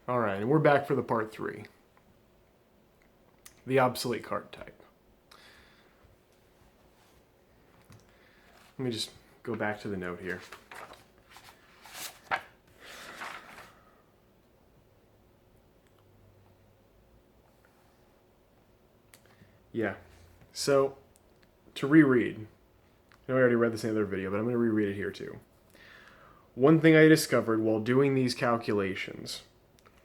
All right, and we're back for the part 3. The obsolete card type. Let me just go back to the note here. Yeah, so to reread, I know I already read this in the other video, but I'm going to reread it here too. One thing I discovered while doing these calculations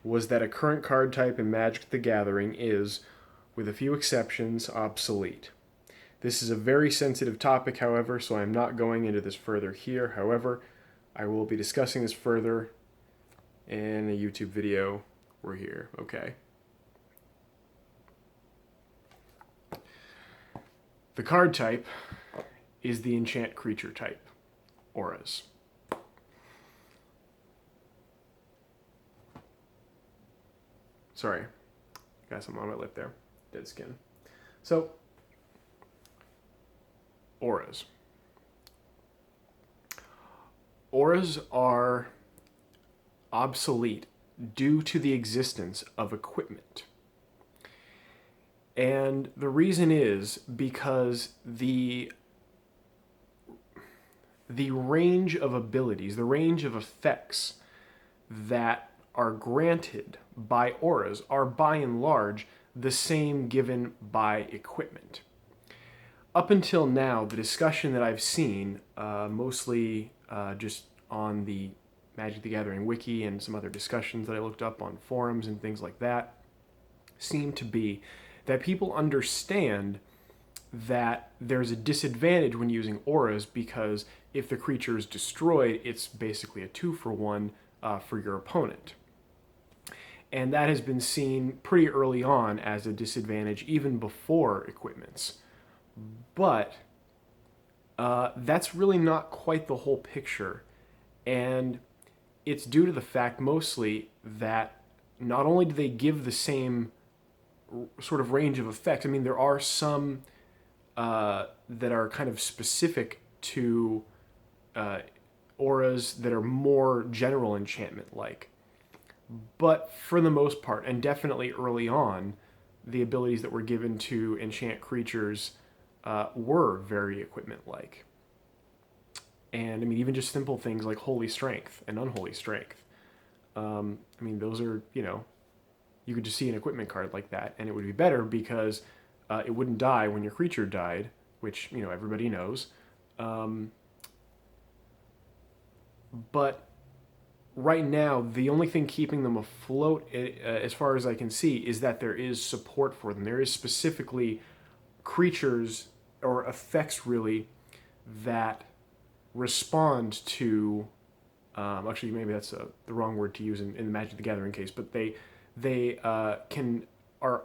was that a current card type in Magic the Gathering is, with a few exceptions, obsolete. This is a very sensitive topic, however, so I'm not going into this further here. However, I will be discussing this further in a YouTube video. We're here, okay. The card type is the enchant creature type, auras. Sorry, got something on my lip there. Dead skin. So, auras. Auras are obsolete due to the existence of equipment. And the reason is because the range of abilities, the range of effects that are granted by auras are by and large the same given by equipment. Up until now, the discussion that I've seen, mostly just on the Magic the Gathering wiki and some other discussions that I looked up on forums and things like that, seem to be that people understand that there's a disadvantage when using auras because if the creature is destroyed, it's basically a 2-for-1 for your opponent. And that has been seen pretty early on as a disadvantage even before equipments. But that's really not quite the whole picture. And it's due to the fact mostly that not only do they give the same sort of range of effects, I mean, there are some that are kind of specific to auras that are more general enchantment-like. But for the most part, and definitely early on, the abilities that were given to enchant creatures were very equipment-like. And I mean, even just simple things like Holy Strength and Unholy Strength. I mean, those are, you could just see an equipment card like that, and it would be better because it wouldn't die when your creature died, which, everybody knows. But right now, the only thing keeping them afloat, as far as I can see, is that there is support for them. There is specifically creatures or effects, really, that respond to... actually, maybe that's the wrong word to use in the Magic the Gathering case, but they are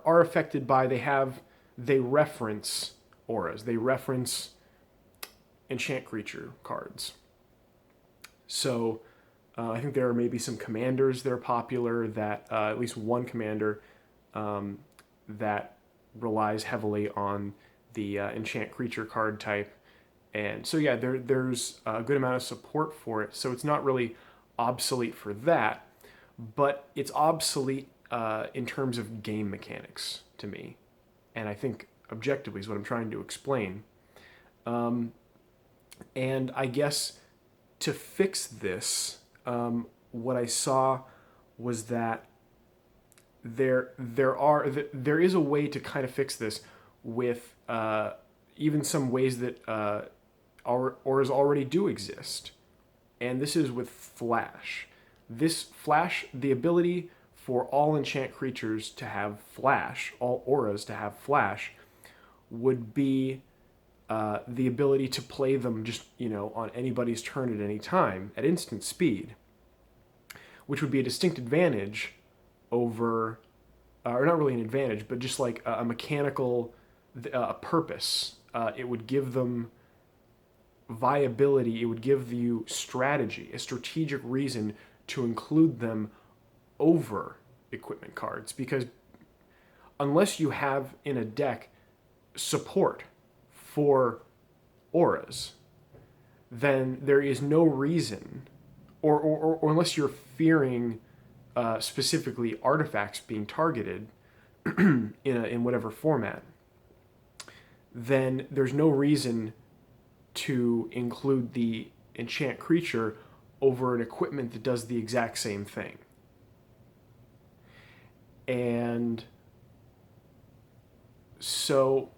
affected by, they reference auras. They reference enchant creature cards. So I think there are maybe some commanders that are popular, that at least one commander that relies heavily on the enchant creature card type. And so yeah, there's a good amount of support for it. So it's not really obsolete for that, but it's obsolete in terms of game mechanics to me. And I think objectively is what I'm trying to explain. And I guess to fix this, what I saw was that there is a way to kind of fix this with even some ways that auras already do exist. And this is with Flash. The ability for all enchant creatures to have Flash, all auras to have Flash, would be the ability to play them just, on anybody's turn at any time at instant speed, which would be a distinct advantage over, or not really an advantage, but just like a mechanical purpose. It would give them viability. It would give you strategy, a strategic reason to include them over equipment cards, because unless you have in a deck support for auras, then there is no reason, or unless you're fearing specifically artifacts being targeted in whatever format, then there's no reason to include the enchant creature over an equipment that does the exact same thing. And so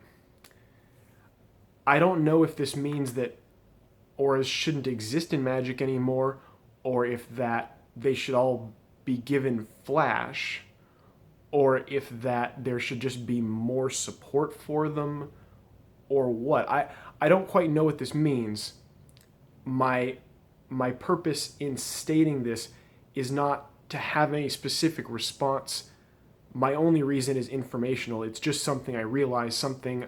I don't know if this means that auras shouldn't exist in Magic anymore, or if that they should all be given flash, or if that there should just be more support for them, or what. I don't quite know what this means. My purpose in stating this is not to have any specific response. My only reason is informational. It's just something I realized, something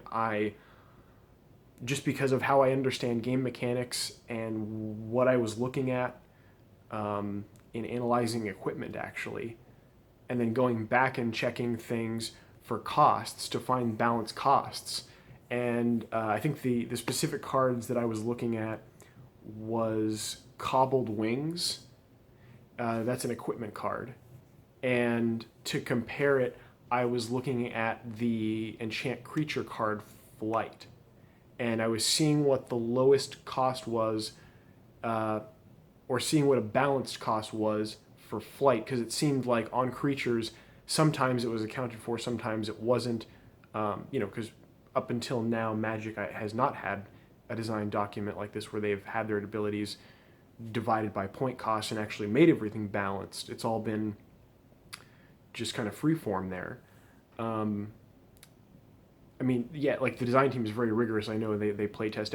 just because of how I understand game mechanics and what I was looking at in analyzing equipment, actually, and then going back and checking things for costs to find balanced costs. And I think the specific cards that I was looking at was Cobbled Wings. That's an equipment card. And to compare it, I was looking at the enchant creature card Flight. And I was seeing what the lowest cost was, or seeing what a balanced cost was for Flight, because it seemed like on creatures, sometimes it was accounted for, sometimes it wasn't, because up until now, Magic has not had a design document like this where they've had their abilities divided by point cost and actually made everything balanced. It's all been just kind of freeform there. Like the design team is very rigorous. I know they play test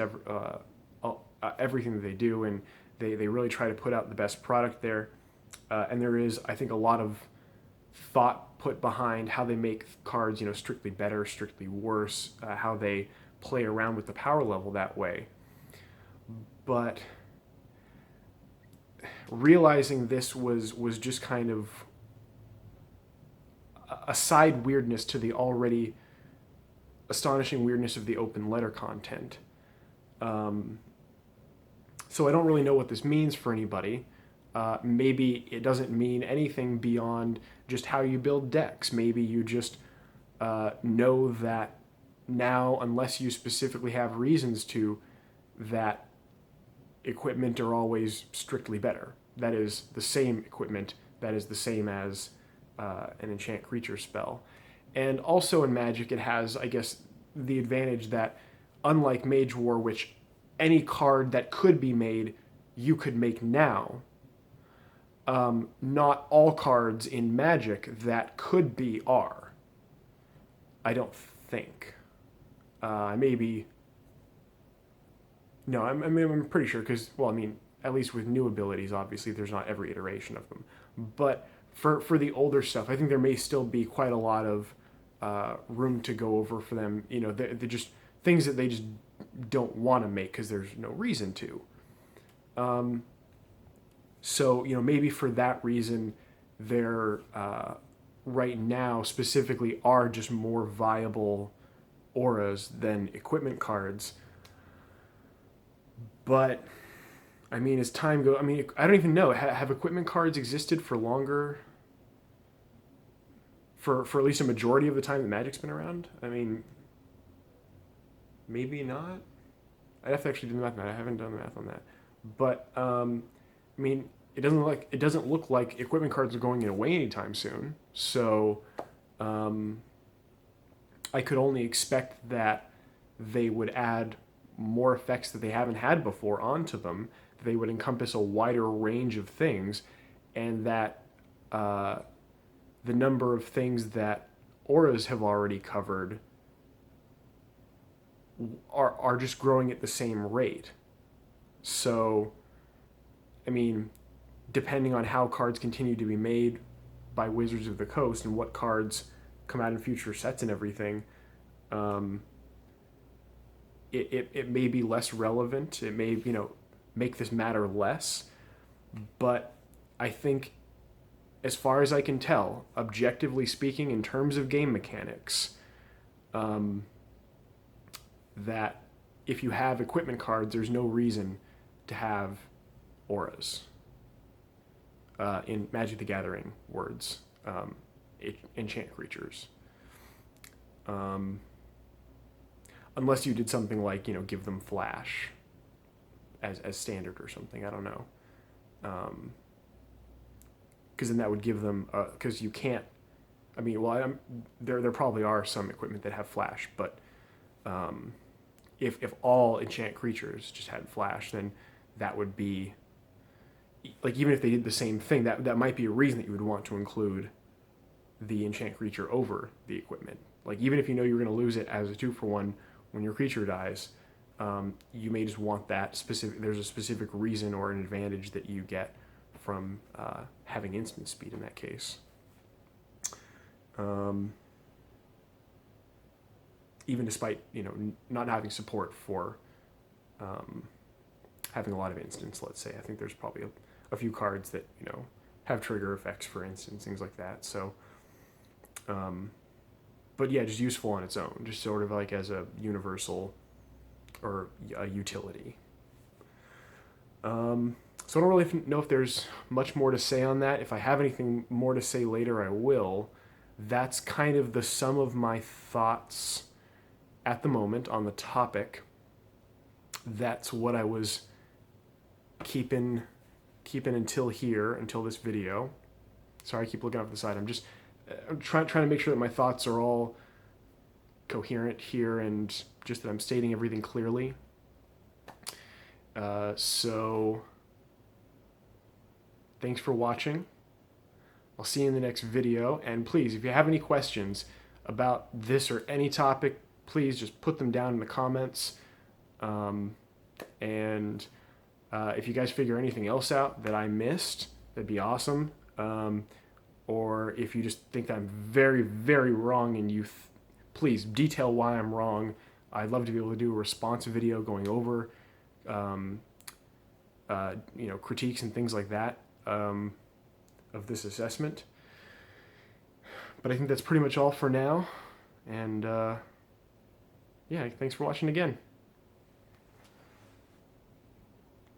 everything that they do, and they really try to put out the best product there. And there is, I think, a lot of thought put behind how they make cards, strictly better, strictly worse, how they play around with the power level that way. But realizing this was just kind of a side weirdness to the already astonishing weirdness of the open letter content. So I don't really know what this means for anybody. Maybe it doesn't mean anything beyond just how you build decks. Maybe you just know that now, unless you specifically have reasons to, that equipment are always strictly better. That is the same equipment. That is the same as an enchant creature spell. And also in Magic, it has, I guess, the advantage that, unlike Mage War, which any card that could be made, you could make now, not all cards in Magic that could be are. I don't think. Maybe... No, I'm pretty sure, because, at least with new abilities, obviously, there's not every iteration of them. But for the older stuff, I think there may still be quite a lot of room to go over for them. They're just things that they just don't want to make because there's no reason to. So, maybe for that reason, there right now specifically are just more viable auras than equipment cards. But, as time goes, I don't even know. Have equipment cards existed for longer? For at least a majority of the time that Magic's been around? Maybe not. I'd have to actually do the math on that. I haven't done the math on that. But, it doesn't look like equipment cards are going away anytime soon. So, I could only expect that they would add more effects that they haven't had before onto them. They would encompass a wider range of things, and that the number of things that auras have already covered are just growing at the same rate. So, depending on how cards continue to be made by Wizards of the Coast and what cards come out in future sets and everything, it may be less relevant. It may, make this matter less. But I think, as far as I can tell, objectively speaking, in terms of game mechanics, that if you have equipment cards, there's no reason to have auras. in Magic the Gathering words, enchant creatures. Unless you did something like, give them flash as standard or something. I don't know. Because then that would give them, because you can't, I mean, well, there probably are some equipment that have flash, but if all enchant creatures just had flash, then that would be, like, even if they did the same thing, that might be a reason that you would want to include the enchant creature over the equipment. Like, even if you know you're going to lose it as a 2-for-1 when your creature dies, you may just want that specific, there's a specific reason or an advantage that you get from having instant speed in that case. Even despite, not having support for having a lot of instants, let's say. I think there's probably a few cards that, have trigger effects, for instance, things like that. So, but yeah, just useful on its own, just sort of like as a universal or a utility. So I don't really know if there's much more to say on that. If I have anything more to say later, I will. That's kind of the sum of my thoughts at the moment on the topic. That's what I was keeping until this video. Sorry, I keep looking off the side. I'm trying to make sure that my thoughts are all coherent here and just that I'm stating everything clearly. So thanks for watching. I'll see you in the next video. And please, if you have any questions about this or any topic, please just put them down in the comments. And if you guys figure anything else out that I missed, that'd be awesome. Or if you just think that I'm very, very wrong and please detail why I'm wrong. I'd love to be able to do a response video going over critiques and things like that of this assessment. But I think that's pretty much all for now. And yeah, thanks for watching again.